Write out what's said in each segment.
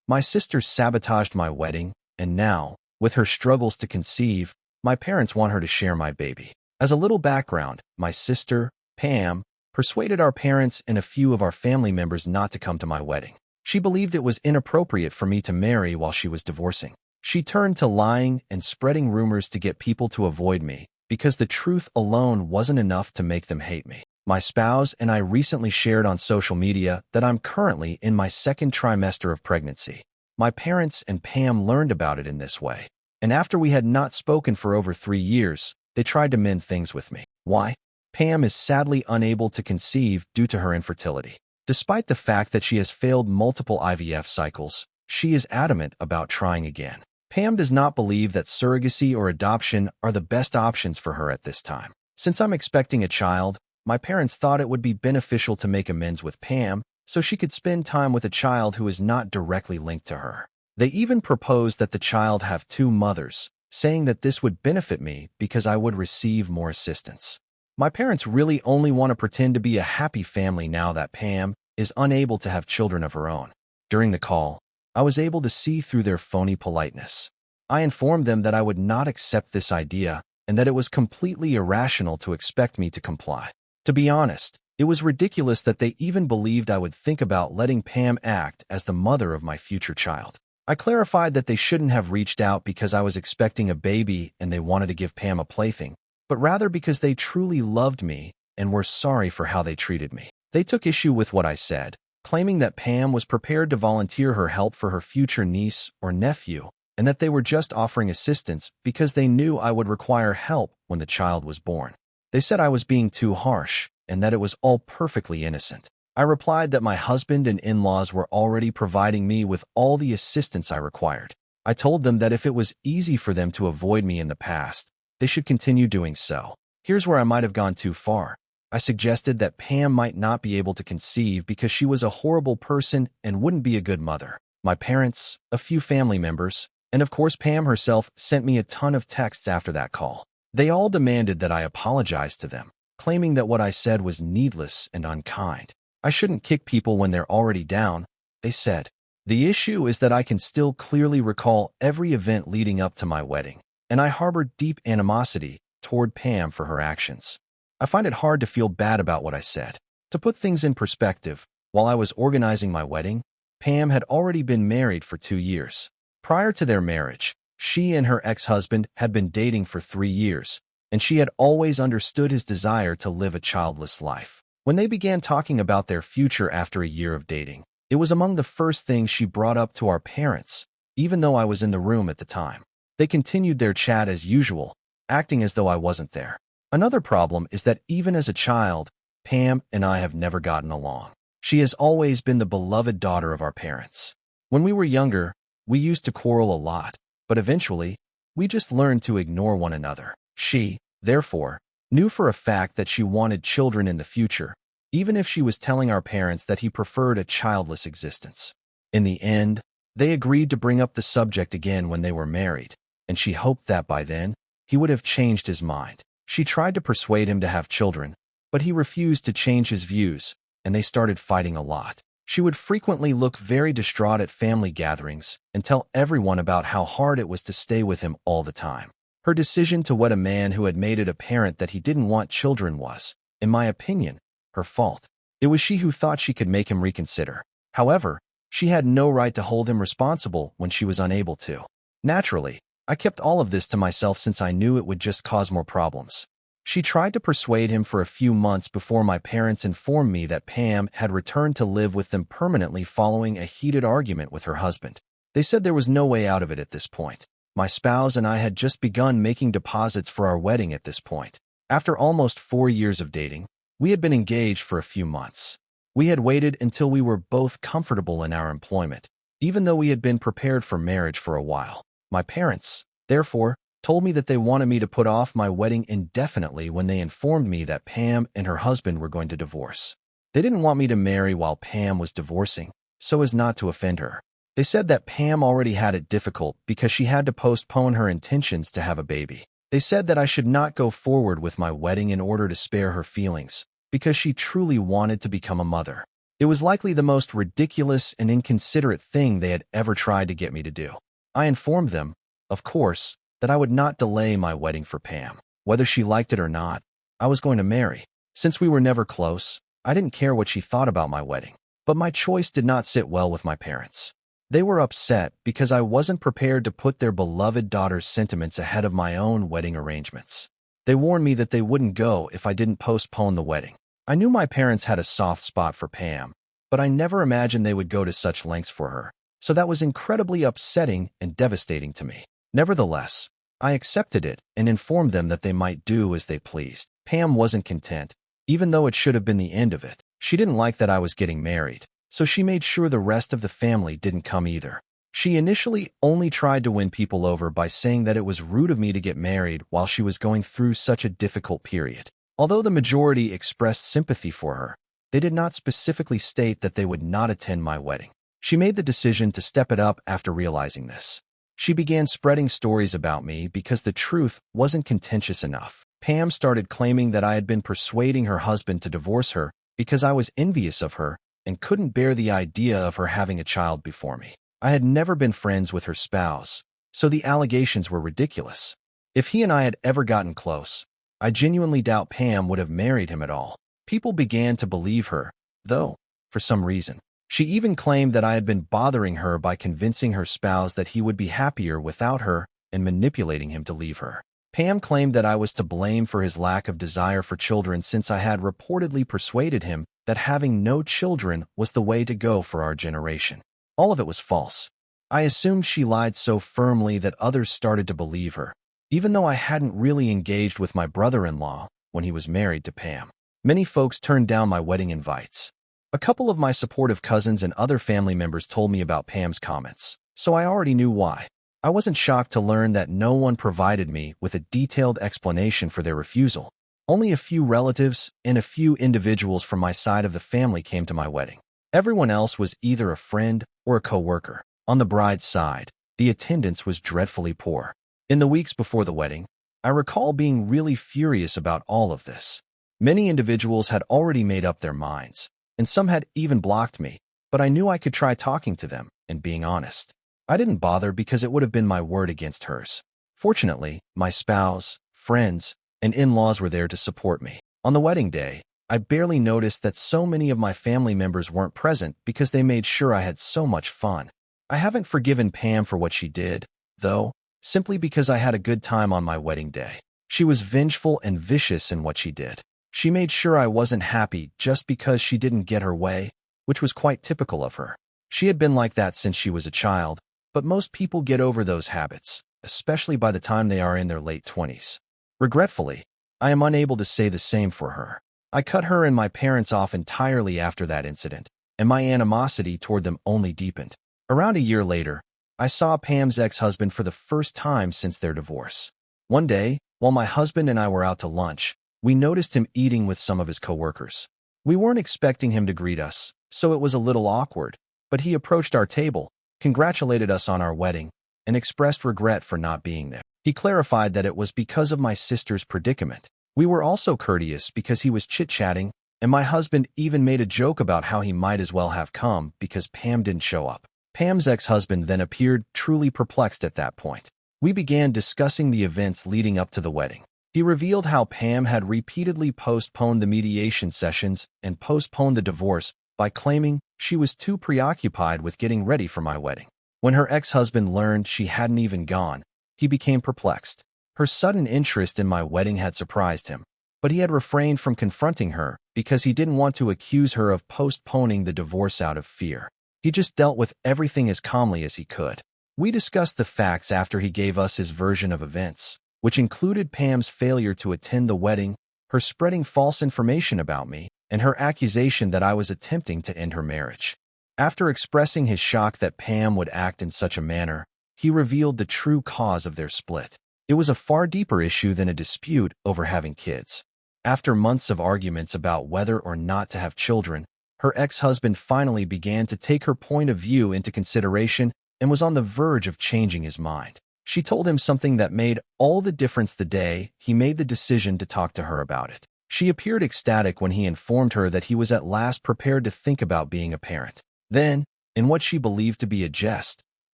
My sister sabotaged my wedding, and now, with her struggles to conceive, my parents want her to share my baby. As a little background, my sister, Pam, persuaded our parents and a few of our family members not to come to my wedding. She believed it was inappropriate for me to marry while she was divorcing. She turned to lying and spreading rumors to get people to avoid me, because the truth alone wasn't enough to make them hate me. My spouse and I recently shared on social media that I'm currently in my second trimester of pregnancy. My parents and Pam learned about it in this way, and after we had not spoken for over 3 years, they tried to mend things with me. Why? Pam is sadly unable to conceive due to her infertility. Despite the fact that she has failed multiple IVF cycles, she is adamant about trying again. Pam does not believe that surrogacy or adoption are the best options for her at this time. Since I'm expecting a child, my parents thought it would be beneficial to make amends with Pam so she could spend time with a child who is not directly linked to her. They even proposed that the child have 2 mothers, saying that this would benefit me because I would receive more assistance. My parents really only want to pretend to be a happy family now that Pam is unable to have children of her own. During the call, I was able to see through their phony politeness. I informed them that I would not accept this idea and that it was completely irrational to expect me to comply. To be honest, it was ridiculous that they even believed I would think about letting Pam act as the mother of my future child. I clarified that they shouldn't have reached out because I was expecting a baby and they wanted to give Pam a plaything, but rather because they truly loved me and were sorry for how they treated me. They took issue with what I said, claiming that Pam was prepared to volunteer her help for her future niece or nephew, and that they were just offering assistance because they knew I would require help when the child was born. They said I was being too harsh and that it was all perfectly innocent. I replied that my husband and in-laws were already providing me with all the assistance I required. I told them that if it was easy for them to avoid me in the past, they should continue doing so. Here's where I might have gone too far. I suggested that Pam might not be able to conceive because she was a horrible person and wouldn't be a good mother. My parents, a few family members, and of course Pam herself sent me a ton of texts after that call. They all demanded that I apologize to them, claiming that what I said was needless and unkind. I shouldn't kick people when they're already down, they said. The issue is that I can still clearly recall every event leading up to my wedding, and I harbored deep animosity toward Pam for her actions. I find it hard to feel bad about what I said. To put things in perspective, while I was organizing my wedding, Pam had already been married for 2 years. Prior to their marriage, she and her ex-husband had been dating for 3 years, and she had always understood his desire to live a childless life. When they began talking about their future after a year of dating, it was among the first things she brought up to our parents, even though I was in the room at the time. They continued their chat as usual, acting as though I wasn't there. Another problem is that even as a child, Pam and I have never gotten along. She has always been the beloved daughter of our parents. When we were younger, we used to quarrel a lot, but eventually, we just learned to ignore one another. She, therefore, knew for a fact that she wanted children in the future, even if she was telling our parents that he preferred a childless existence. In the end, they agreed to bring up the subject again when they were married, and she hoped that by then, he would have changed his mind. She tried to persuade him to have children, but he refused to change his views, and they started fighting a lot. She would frequently look very distraught at family gatherings and tell everyone about how hard it was to stay with him all the time. Her decision to wed a man who had made it apparent that he didn't want children was, in my opinion, her fault. It was she who thought she could make him reconsider. However, she had no right to hold him responsible when she was unable to. Naturally, I kept all of this to myself since I knew it would just cause more problems. She tried to persuade him for a few months before my parents informed me that Pam had returned to live with them permanently following a heated argument with her husband. They said there was no way out of it at this point. My spouse and I had just begun making deposits for our wedding at this point. After almost 4 years of dating, we had been engaged for a few months. We had waited until we were both comfortable in our employment, even though we had been prepared for marriage for a while. My parents, therefore, told me that they wanted me to put off my wedding indefinitely when they informed me that Pam and her husband were going to divorce. They didn't want me to marry while Pam was divorcing, so as not to offend her. They said that Pam already had it difficult because she had to postpone her intentions to have a baby. They said that I should not go forward with my wedding in order to spare her feelings, because she truly wanted to become a mother. It was likely the most ridiculous and inconsiderate thing they had ever tried to get me to do. I informed them, of course, that I would not delay my wedding for Pam. Whether she liked it or not, I was going to marry. Since we were never close, I didn't care what she thought about my wedding. But my choice did not sit well with my parents. They were upset because I wasn't prepared to put their beloved daughter's sentiments ahead of my own wedding arrangements. They warned me that they wouldn't go if I didn't postpone the wedding. I knew my parents had a soft spot for Pam, but I never imagined they would go to such lengths for her, so that was incredibly upsetting and devastating to me. Nevertheless, I accepted it and informed them that they might do as they pleased. Pam wasn't content, even though it should have been the end of it. She didn't like that I was getting married, so she made sure the rest of the family didn't come either. She initially only tried to win people over by saying that it was rude of me to get married while she was going through such a difficult period. Although the majority expressed sympathy for her, they did not specifically state that they would not attend my wedding. She made the decision to step it up after realizing this. She began spreading stories about me because the truth wasn't contentious enough. Pam started claiming that I had been persuading her husband to divorce her because I was envious of her and couldn't bear the idea of her having a child before me. I had never been friends with her spouse, so the allegations were ridiculous. If he and I had ever gotten close, I genuinely doubt Pam would have married him at all. People began to believe her, though, for some reason. She even claimed that I had been bothering her by convincing her spouse that he would be happier without her and manipulating him to leave her. Pam claimed that I was to blame for his lack of desire for children since I had reportedly persuaded him that having no children was the way to go for our generation. All of it was false. I assumed she lied so firmly that others started to believe her, even though I hadn't really engaged with my brother-in-law when he was married to Pam. Many folks turned down my wedding invites. A couple of my supportive cousins and other family members told me about Pam's comments, so I already knew why. I wasn't shocked to learn that no one provided me with a detailed explanation for their refusal. Only a few relatives and a few individuals from my side of the family came to my wedding. Everyone else was either a friend or a co-worker. On the bride's side, the attendance was dreadfully poor. In the weeks before the wedding, I recall being really furious about all of this. Many individuals had already made up their minds, and some had even blocked me, but I knew I could try talking to them and being honest. I didn't bother because it would have been my word against hers. Fortunately, my spouse, friends, and in-laws were there to support me. On the wedding day, I barely noticed that so many of my family members weren't present because they made sure I had so much fun. I haven't forgiven Pam for what she did, though, simply because I had a good time on my wedding day. She was vengeful and vicious in what she did. She made sure I wasn't happy just because she didn't get her way, which was quite typical of her. She had been like that since she was a child, but most people get over those habits, especially by the time they are in their late 20s. Regretfully, I am unable to say the same for her. I cut her and my parents off entirely after that incident, and my animosity toward them only deepened. Around a year later, I saw Pam's ex-husband for the first time since their divorce. One day, while my husband and I were out to lunch, we noticed him eating with some of his coworkers. We weren't expecting him to greet us, so it was a little awkward, but he approached our table, congratulated us on our wedding, and expressed regret for not being there. He clarified that it was because of my sister's predicament. We were also courteous because he was chit-chatting, and my husband even made a joke about how he might as well have come because Pam didn't show up. Pam's ex-husband then appeared truly perplexed at that point. We began discussing the events leading up to the wedding. He revealed how Pam had repeatedly postponed the mediation sessions and postponed the divorce by claiming she was too preoccupied with getting ready for my wedding. When her ex-husband learned she hadn't even gone, he became perplexed. Her sudden interest in my wedding had surprised him, but he had refrained from confronting her because he didn't want to accuse her of postponing the divorce out of fear. He just dealt with everything as calmly as he could. We discussed the facts after he gave us his version of events, which included Pam's failure to attend the wedding, her spreading false information about me, and her accusation that I was attempting to end her marriage. After expressing his shock that Pam would act in such a manner, he revealed the true cause of their split. It was a far deeper issue than a dispute over having kids. After months of arguments about whether or not to have children, her ex-husband finally began to take her point of view into consideration and was on the verge of changing his mind. She told him something that made all the difference the day he made the decision to talk to her about it. She appeared ecstatic when he informed her that he was at last prepared to think about being a parent. Then, in what she believed to be a jest,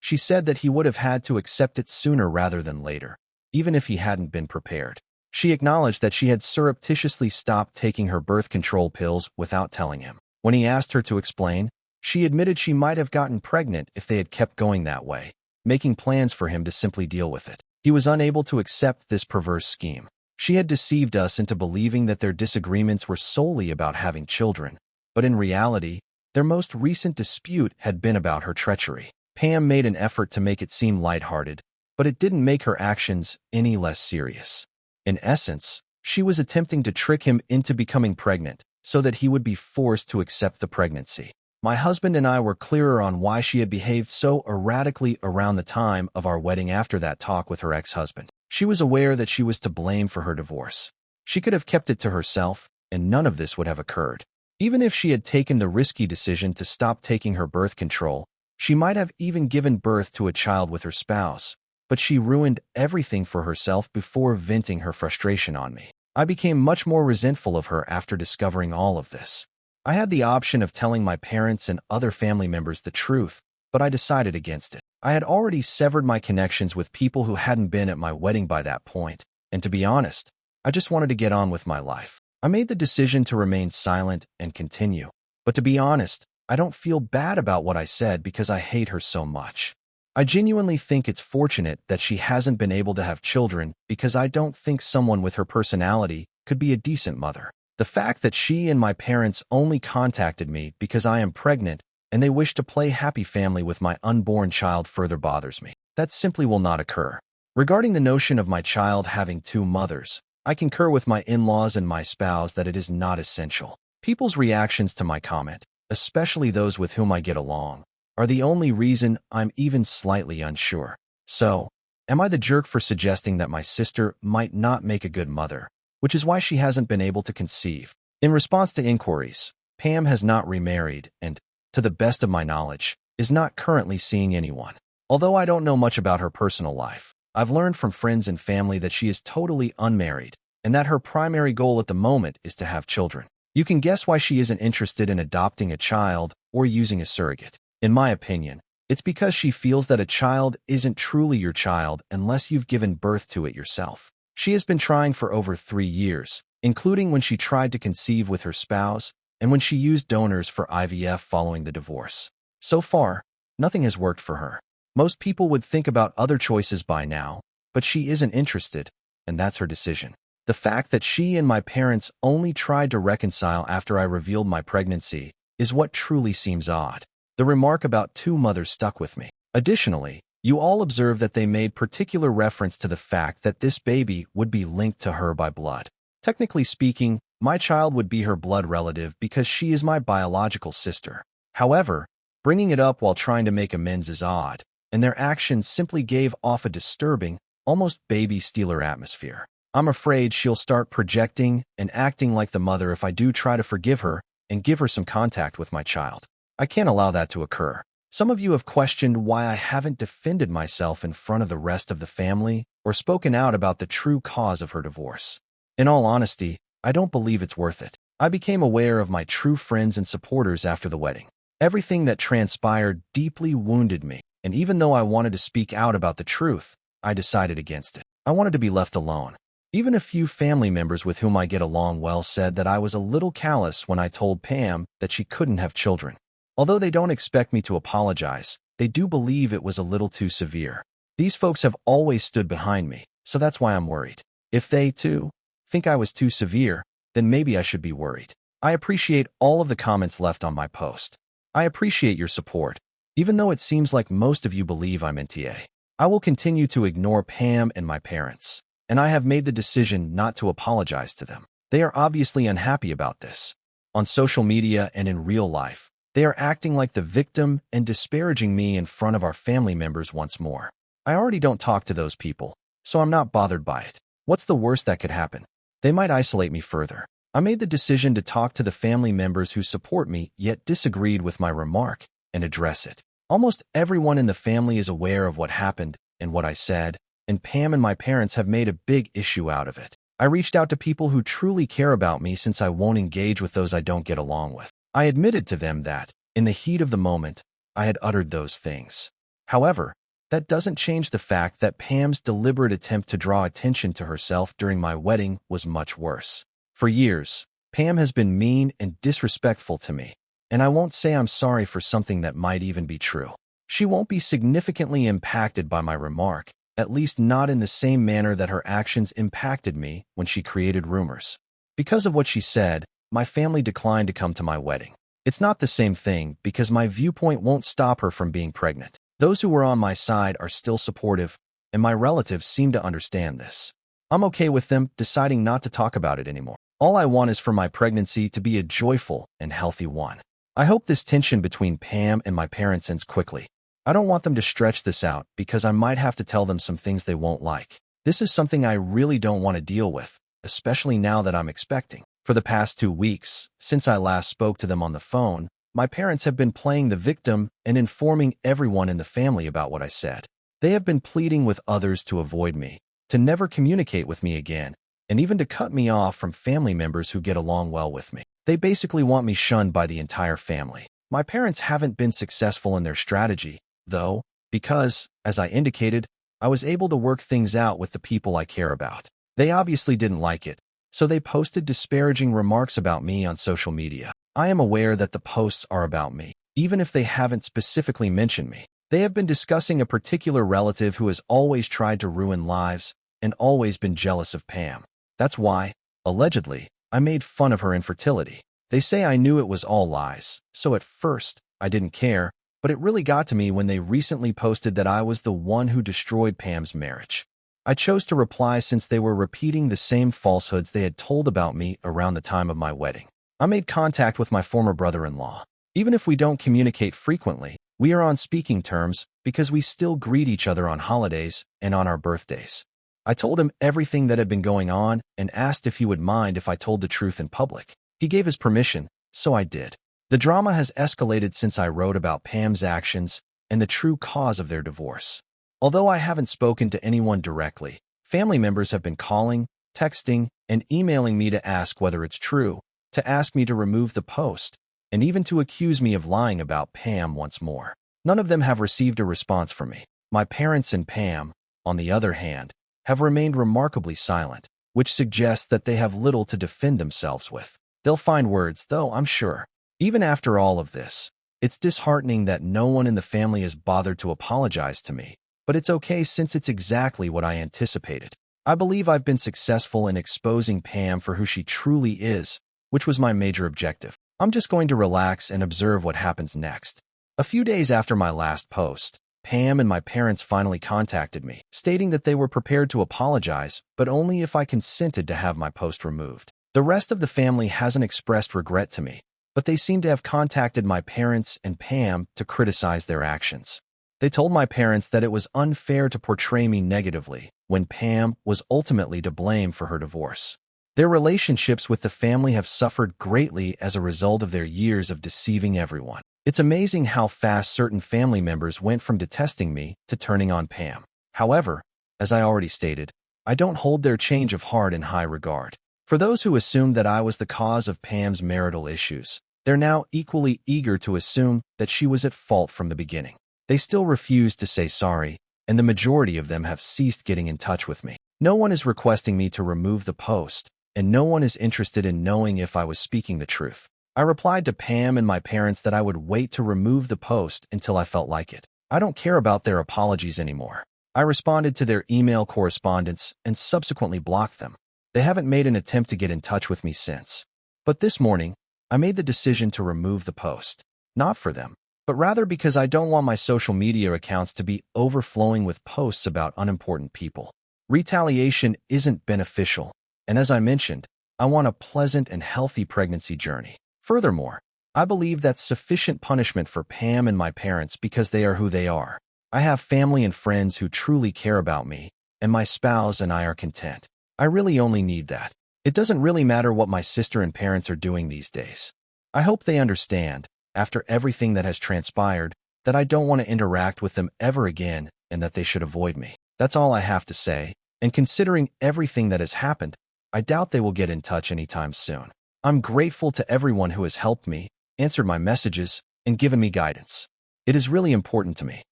she said that he would have had to accept it sooner rather than later, even if he hadn't been prepared. She acknowledged that she had surreptitiously stopped taking her birth control pills without telling him. When he asked her to explain, she admitted she might have gotten pregnant if they had kept going that way, making plans for him to simply deal with it. He was unable to accept this perverse scheme. She had deceived us into believing that their disagreements were solely about having children, but in reality, their most recent dispute had been about her treachery. Pam made an effort to make it seem lighthearted, but it didn't make her actions any less serious. In essence, she was attempting to trick him into becoming pregnant so that he would be forced to accept the pregnancy. My husband and I were clearer on why she had behaved so erratically around the time of our wedding after that talk with her ex-husband. She was aware that she was to blame for her divorce. She could have kept it to herself, and none of this would have occurred. Even if she had taken the risky decision to stop taking her birth control, she might have even given birth to a child with her spouse, but she ruined everything for herself before venting her frustration on me. I became much more resentful of her after discovering all of this. I had the option of telling my parents and other family members the truth, but I decided against it. I had already severed my connections with people who hadn't been at my wedding by that point, and to be honest, I just wanted to get on with my life. I made the decision to remain silent and continue. But to be honest, I don't feel bad about what I said because I hate her so much. I genuinely think it's fortunate that she hasn't been able to have children because I don't think someone with her personality could be a decent mother. The fact that she and my parents only contacted me because I am pregnant and they wish to play happy family with my unborn child further bothers me. That simply will not occur. Regarding the notion of my child having two mothers, I concur with my in-laws and my spouse that it is not essential. People's reactions to my comment, especially those with whom I get along, are the only reason I'm even slightly unsure. So, am I the jerk for suggesting that my sister might not make a good mother, which is why she hasn't been able to conceive? In response to inquiries, Pam has not remarried and, to the best of my knowledge, is not currently seeing anyone. Although I don't know much about her personal life, I've learned from friends and family that she is totally unmarried and that her primary goal at the moment is to have children. You can guess why she isn't interested in adopting a child or using a surrogate. In my opinion, it's because she feels that a child isn't truly your child unless you've given birth to it yourself. She has been trying for over 3 years, including when she tried to conceive with her spouse and when she used donors for IVF following the divorce. So far, nothing has worked for her. Most people would think about other choices by now, but she isn't interested, and that's her decision. The fact that she and my parents only tried to reconcile after I revealed my pregnancy is what truly seems odd. The remark about two mothers stuck with me. Additionally, you all observe that they made particular reference to the fact that this baby would be linked to her by blood. Technically speaking, my child would be her blood relative because she is my biological sister. However, bringing it up while trying to make amends is odd, and their actions simply gave off a disturbing, almost baby stealer atmosphere. I'm afraid she'll start projecting and acting like the mother if I do try to forgive her and give her some contact with my child. I can't allow that to occur. Some of you have questioned why I haven't defended myself in front of the rest of the family or spoken out about the true cause of her divorce. In all honesty, I don't believe it's worth it. I became aware of my true friends and supporters after the wedding. Everything that transpired deeply wounded me, and even though I wanted to speak out about the truth, I decided against it. I wanted to be left alone. Even a few family members with whom I get along well said that I was a little callous when I told Pam that she couldn't have children. Although they don't expect me to apologize, they do believe it was a little too severe. These folks have always stood behind me, so that's why I'm worried. If they, too, think I was too severe, then maybe I should be worried. I appreciate all of the comments left on my post. I appreciate your support, even though it seems like most of you believe I'm NTA. I will continue to ignore Pam and my parents, and I have made the decision not to apologize to them. They are obviously unhappy about this. On social media and in real life, they are acting like the victim and disparaging me in front of our family members once more. I already don't talk to those people, so I'm not bothered by it. What's the worst that could happen? They might isolate me further. I made the decision to talk to the family members who support me yet disagreed with my remark and address it. Almost everyone in the family is aware of what happened and what I said, and Pam and my parents have made a big issue out of it. I reached out to people who truly care about me since I won't engage with those I don't get along with. I admitted to them that, in the heat of the moment, I had uttered those things. However, that doesn't change the fact that Pam's deliberate attempt to draw attention to herself during my wedding was much worse. For years, Pam has been mean and disrespectful to me, and I won't say I'm sorry for something that might even be true. She won't be significantly impacted by my remark, at least not in the same manner that her actions impacted me when she created rumors. Because of what she said, my family declined to come to my wedding. It's not the same thing because my viewpoint won't stop her from being pregnant. Those who were on my side are still supportive, and my relatives seem to understand this. I'm okay with them deciding not to talk about it anymore. All I want is for my pregnancy to be a joyful and healthy one. I hope this tension between Pam and my parents ends quickly. I don't want them to stretch this out because I might have to tell them some things they won't like. This is something I really don't want to deal with, especially now that I'm expecting. For the past 2 weeks, since I last spoke to them on the phone, my parents have been playing the victim and informing everyone in the family about what I said. They have been pleading with others to avoid me, to never communicate with me again, and even to cut me off from family members who get along well with me. They basically want me shunned by the entire family. My parents haven't been successful in their strategy, though, because, as I indicated, I was able to work things out with the people I care about. They obviously didn't like it, so they posted disparaging remarks about me on social media. I am aware that the posts are about me, even if they haven't specifically mentioned me. They have been discussing a particular relative who has always tried to ruin lives and always been jealous of Pam. That's why, allegedly, I made fun of her infertility. They say I knew it was all lies, so at first, I didn't care, but it really got to me when they recently posted that I was the one who destroyed Pam's marriage. I chose to reply since they were repeating the same falsehoods they had told about me around the time of my wedding. I made contact with my former brother-in-law. Even if we don't communicate frequently, we are on speaking terms because we still greet each other on holidays and on our birthdays. I told him everything that had been going on and asked if he would mind if I told the truth in public. He gave his permission, so I did. The drama has escalated since I wrote about Pam's actions and the true cause of their divorce. Although I haven't spoken to anyone directly, family members have been calling, texting, and emailing me to ask whether it's true, to ask me to remove the post, and even to accuse me of lying about Pam once more. None of them have received a response from me. My parents and Pam, on the other hand, have remained remarkably silent, which suggests that they have little to defend themselves with. They'll find words, though, I'm sure. Even after all of this, it's disheartening that no one in the family has bothered to apologize to me, but it's okay since it's exactly what I anticipated. I believe I've been successful in exposing Pam for who she truly is, which was my major objective. I'm just going to relax and observe what happens next. A few days after my last post, Pam and my parents finally contacted me, stating that they were prepared to apologize, but only if I consented to have my post removed. The rest of the family hasn't expressed regret to me, but they seem to have contacted my parents and Pam to criticize their actions. They told my parents that it was unfair to portray me negatively when Pam was ultimately to blame for her divorce. Their relationships with the family have suffered greatly as a result of their years of deceiving everyone. It's amazing how fast certain family members went from detesting me to turning on Pam. However, as I already stated, I don't hold their change of heart in high regard. For those who assumed that I was the cause of Pam's marital issues, they're now equally eager to assume that she was at fault from the beginning. They still refuse to say sorry, and the majority of them have ceased getting in touch with me. No one is requesting me to remove the post, and no one is interested in knowing if I was speaking the truth. I replied to Pam and my parents that I would wait to remove the post until I felt like it. I don't care about their apologies anymore. I responded to their email correspondence and subsequently blocked them. They haven't made an attempt to get in touch with me since. But this morning, I made the decision to remove the post. Not for them, but rather because I don't want my social media accounts to be overflowing with posts about unimportant people. Retaliation isn't beneficial, and as I mentioned, I want a pleasant and healthy pregnancy journey. Furthermore, I believe that's sufficient punishment for Pam and my parents because they are who they are. I have family and friends who truly care about me, and my spouse and I are content. I really only need that. It doesn't really matter what my sister and parents are doing these days. I hope they understand, after everything that has transpired, that I don't want to interact with them ever again and that they should avoid me. That's all I have to say, and considering everything that has happened, I doubt they will get in touch anytime soon. I'm grateful to everyone who has helped me, answered my messages, and given me guidance. It is really important to me.